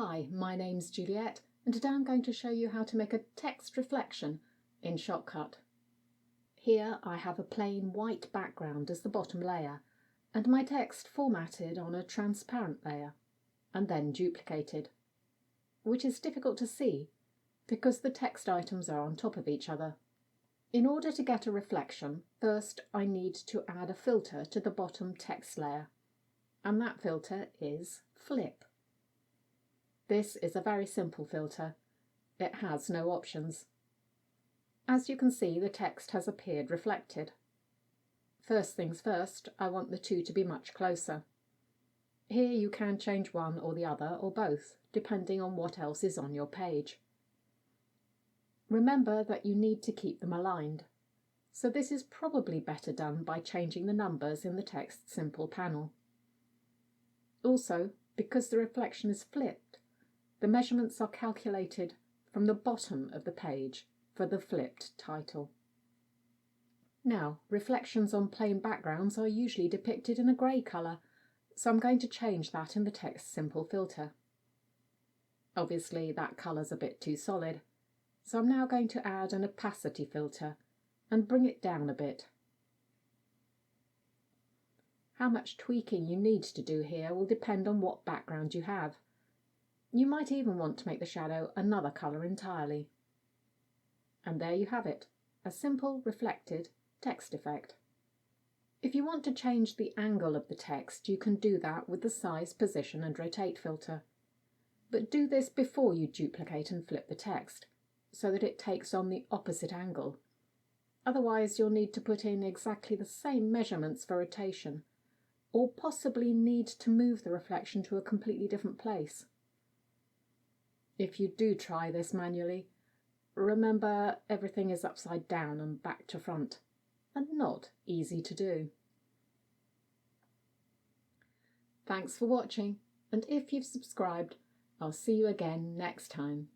Hi, my name's Juliet, and today I'm going to show you how to make a text reflection in Shotcut. Here I have a plain white background as the bottom layer, and my text formatted on a transparent layer, and then duplicated, which is difficult to see because the text items are on top of each other. In order to get a reflection, first I need to add a filter to the bottom text layer, and that filter is Flip. This is a very simple filter. It has no options. As you can see, the text has appeared reflected. First things first, I want the two to be much closer. Here you can change one or the other or both, depending on what else is on your page. Remember that you need to keep them aligned, so this is probably better done by changing the numbers in the text simple panel. Also, because the reflection is flipped, the measurements are calculated from the bottom of the page for the flipped title. Now, reflections on plain backgrounds are usually depicted in a grey colour, so I'm going to change that in the text simple filter. Obviously that colour's a bit too solid, so I'm now going to add an opacity filter and bring it down a bit. How much tweaking you need to do here will depend on what background you have. You might even want to make the shadow another colour entirely. And there you have it, a simple reflected text effect. If you want to change the angle of the text, you can do that with the size, position and rotate filter. But do this before you duplicate and flip the text, so that it takes on the opposite angle. Otherwise you'll need to put in exactly the same measurements for rotation, or possibly need to move the reflection to a completely different place. If you do try this manually, remember everything is upside down and back to front, and not easy to do. Thanks for watching, and if you've subscribed, I'll see you again next time.